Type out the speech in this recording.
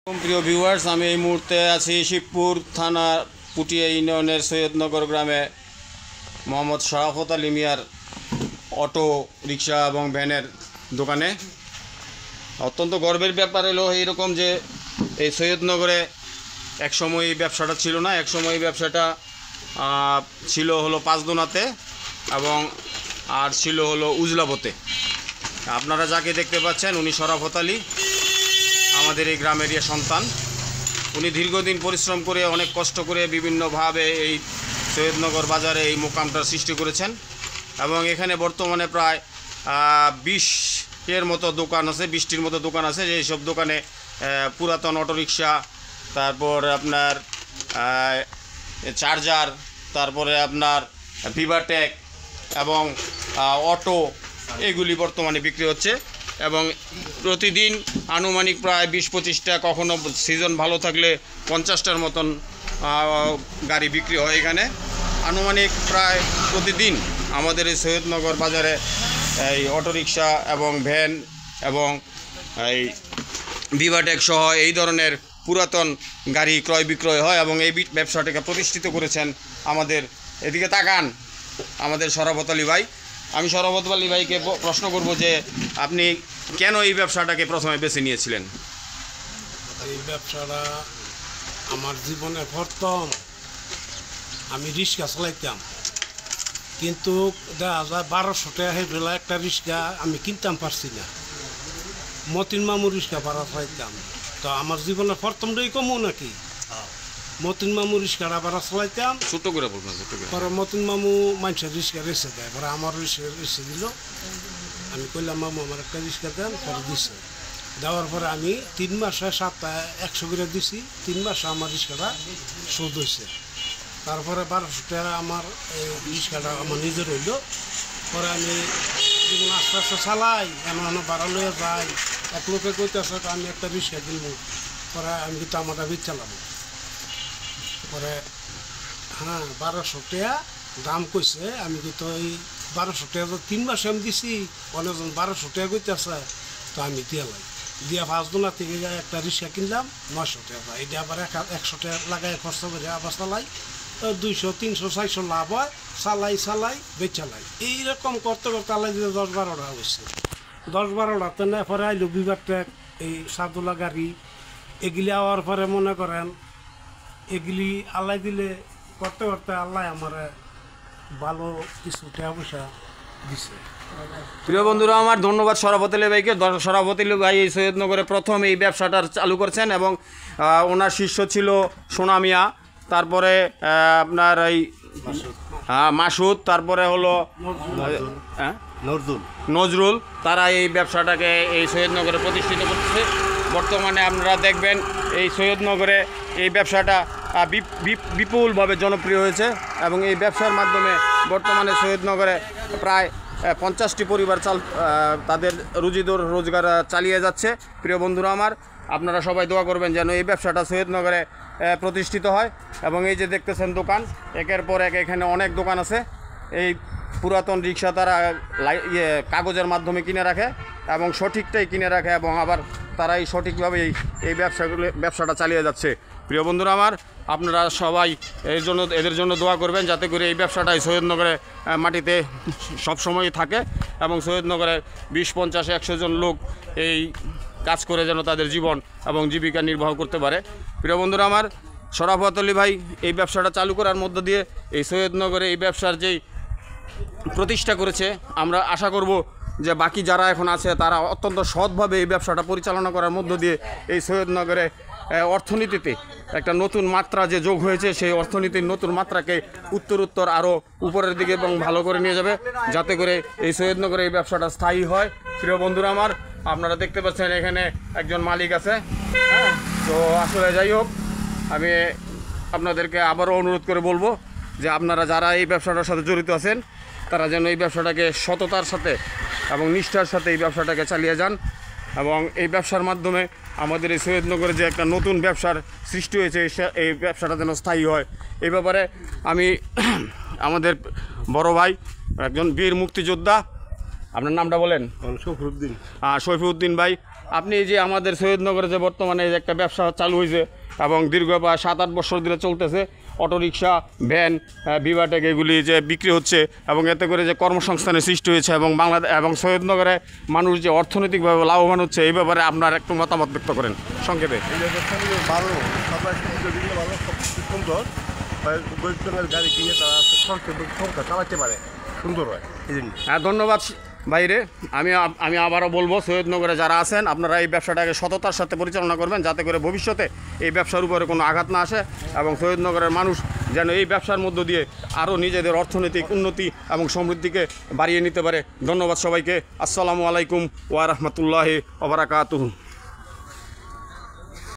প্রিয় ভিউয়ার্স, আমি এই মুহূর্তে আছি শিবপুর থানা পুটিয়া ইউনিয়নের সৈয়দনগর গ্রামে মোহাম্মদ শরাফত আলী মিয়ার অটো রিক্সা এবং ভ্যানের দোকানে। অত্যন্ত গর্বের ব্যাপার হলো এইরকম যে এই সৈয়দনগরে একসময় এই ব্যবসাটা ছিল না। একসময় এই ব্যবসাটা ছিল হলো পাঁচদোনাতে এবং আর ছিল হলো উজলাবতে। আপনারা যাকে দেখতে পাচ্ছেন উনি শরাফত আলী, আমাদের এই গ্রামেরই সন্তান। উনি দীর্ঘদিন পরিশ্রম করে অনেক কষ্ট করে বিভিন্নভাবে এই সৈয়দনগর বাজারে এই মোকামটার সৃষ্টি করেছেন এবং এখানে বর্তমানে প্রায় 20-এর মতো দোকান আছে, 20টির মতো দোকান আছে। যেই সব দোকানে পুরাতন অটোরিকশা, তারপর আপনার চার্জার, তারপরে আপনার ভিভাটেক এবং অটো এগুলি বর্তমানে বিক্রি হচ্ছে এবং প্রতিদিন আনুমানিক প্রায় 20-25টা, কখনো সিজন ভালো থাকলে 50টার মতন গাড়ি বিক্রি হয় এখানে। আনুমানিক প্রায় প্রতিদিন আমাদের এই সৈয়দনগর বাজারে এই অটোরিকশা এবং ভ্যান এবং এই ভিভাটেক সহ এই ধরনের পুরাতন গাড়ি ক্রয় বিক্রয় হয় এবং এই ব্যবসাটাকে প্রতিষ্ঠিত করেছেন আমাদের, এদিকে তাকান, আমাদের শরাফত আলী ভাই। আমি শরাফত আলী ভাইকে প্রশ্ন করব যে আপনি কেন এই ব্যবসাটাকে প্রথমে বেছে নিয়েছিলেন? এই ব্যবসাটা আমার জীবনে প্রথম। আমি রিক্সা চালাইতাম, কিন্তু দেখা যায় 1200 টাকা হেঁটে একটা রিক্সা আমি কিনতাম পারছি না। মতিন মামুর রিক্সা ভাড়া চালাইতাম, তো আমার জীবনে প্রথমটাই কমও নাকি। মতিন মামু রিক্সাটা ভাড়া চালাইতাম, ছোট করে বলবেন। পরে মতিন মামু মানুষের রিক্সা রেসে দেয়, পরে আমার রেসে দিল। আমি কইলাম মামু আমার একটা রিক্সা দেন, পরে দিছে। দেওয়ার পরে আমি 3 মাসে সপ্তাহে 100 করে দিছি। 3 মাসে আমার রিক্সাটা শোধ হয়েছে। তারপরে 1200 টাকা আমার এই রিক্সাটা আমার নিজের হইল। পরে আমি যেমন আস্তে আস্তে চালাই, এমন ভাড়া লইয়া যাই। এক লোকে কইতেছে আমি একটা রিক্সা কিনবো, পরে আমি কিন্তু আমারটা বিচ চালাবো। পরে 1200 টাকা দাম কইছে। আমি কিন্তু এই 1200 টাকা 3 মাসে আমি দিছি, অনেকজন 1200 টাকা কইতেছে, তো আমি দিয়া 5 দিনা থেকে একটা রিক্সা কিনলাম 900 টাকা। এটা আবার 100 টাকা লাগাই খরচ করে আবার চালাই, 200, 300, 400 লাভ হয়। চালাই বেচালাই, এইরকম করতে করতে আলাই দিলে 10-12টা হয়েছে। 10-12টাতে না পরে আইলো ভিভাটেক, এই সাদুলা গাড়ি এগুলি আওয়ার পরে মনে করেন এগুলি আল্লাহ দিলে করতে করতে আল্লাহ আমার ভালো কিছু টাকা পয়সা দিছে। প্রিয় বন্ধুরা আমার, ধন্যবাদ শরাফত আলী ভাইকে। শরাফত আলী ভাই এই সৈয়দনগরে প্রথম এই ব্যবসাটা চালু করছেন এবং ওনার শিষ্য ছিল সোনা মিয়া, তারপরে আপনার এই মাসুদ, তারপরে হলো নজরুল। তারা এই ব্যবসাটাকে এই সৈয়দনগরে প্রতিষ্ঠিত করছে। বর্তমানে আপনারা দেখবেন এই সৈয়দনগরে এই ব্যবসাটা বিপুলভাবে জনপ্রিয় হয়েছে এবং এই ব্যবসার মাধ্যমে বর্তমানে সৈয়দনগরে প্রায় 50টি পরিবার তাদের রোজগার চালিয়ে যাচ্ছে। প্রিয় বন্ধুরা আমার, আপনারা সবাই দোয়া করবেন যেন এই ব্যবসাটা সৈয়দনগরে প্রতিষ্ঠিত হয়। এবং এই যে দেখতেছেন দোকান, একের পর এক এখানে অনেক দোকান আছে। এই পুরাতন রিক্সা তারা কাগজের মাধ্যমে কিনে রাখে এবং সঠিকটাই কিনে রাখে এবং আবার তারা এই সঠিকভাবেই এই ব্যবসাটা চালিয়ে যাচ্ছে। প্রিয় বন্ধুরা আমার, আপনারা সবাই এদের জন্য দোয়া করবেন যাতে করে এই ব্যবসাটাই সৈয়দনগরে মাটিতে সবসময় থাকে এবং সৈয়দনগরের 20-50-100 জন লোক এই কাজ করে যেন তাদের জীবন এবং জীবিকা নির্বাহ করতে পারে। প্রিয় বন্ধুরা আমার, শরাফত আলী ভাই এই ব্যবসাটা চালু করার মধ্য দিয়ে এই সৈয়দনগরে এই ব্যবসার যেই প্রতিষ্ঠা করেছে, আমরা আশা করব যে বাকি যারা এখন আছে তারা অত্যন্ত সৎভাবে এই ব্যবসাটা পরিচালনা করার মধ্য দিয়ে এই সৈয়দনগরে অর্থনীতিতে একটা নতুন মাত্রা যে যোগ হয়েছে, সেই অর্থনীতির নতুন মাত্রাকে উত্তর আরও উপরের দিকে এবং ভালো করে নিয়ে যাবে, যাতে করে এই সৈয়দনগরে এই ব্যবসাটা স্থায়ী হয়। প্রিয় বন্ধুরা আমার, আপনারা দেখতে পাচ্ছেন এখানে একজন মালিক আছে। তো আসলে যাই হোক, আমি আপনাদেরকে আবারও অনুরোধ করে বলবো যে আপনারা যারা এই ব্যবসাটার সাথে জড়িত আছেন তারা যেন এই ব্যবসাটাকে সততার সাথে এবং নিষ্ঠার সাথে এই ব্যবসাটাকে চালিয়ে যান এবং এই ব্যবসার মাধ্যমে আমাদের এই সৈয়দনগরে যে একটা নতুন ব্যবসার সৃষ্টি হয়েছে এই ব্যবসাটা যেন স্থায়ী হয়। এই ব্যাপারে আমি আমাদের বড় ভাই, একজন বীর মুক্তিযোদ্ধা, আপনার নামটা বলেন? সৈফুদ্দিন। সৈফুদ্দিন ভাই, আপনি এই যে আমাদের সৈয়দনগরে যে বর্তমানে যে একটা ব্যবসা চালু হয়েছে এবং দীর্ঘ প্রায় 7-8 বছর ধরে চলতেছে, অটোরিকশা, ভ্যান, বিভাটেক এগুলি যে বিক্রি হচ্ছে এবং এতে করে যে কর্মসংস্থানের সৃষ্টি হয়েছে এবং বাংলাদেশ এবং সৈয়দনগরে মানুষ যে অর্থনৈতিকভাবে লাভবান হচ্ছে, এই ব্যাপারে আপনার একটু মতামত ব্যক্ত করেন সংক্ষেপে। এই ব্যবস্থা ভালো, সবাই সুবিধা ভালো, সব কিছু সুন্দর। গরিব জনের গাড়ি কিনে তারা সংখ্যা চালাতে পারে, সুন্দর হয় এই জন্য। হ্যাঁ, ধন্যবাদ বাইরে। আমি আবারও বলবো, সৈয়দনগরে যারা আছেন আপনারা এই ব্যবসাটাকে সততার সাথে পরিচালনা করবেন, যাতে করে ভবিষ্যতে এই ব্যবসার উপরে কোনো আঘাত না আসে এবং সৈয়দনগরের মানুষ যেন এই ব্যবসার মধ্য দিয়ে আরও নিজেদের অর্থনৈতিক উন্নতি এবং সমৃদ্ধিকে বাড়িয়ে নিতে পারে। ধন্যবাদ সবাইকে। আসসালামু আলাইকুম ওয়া রাহমাতুল্লাহি ওয়া বারাকাতুহু।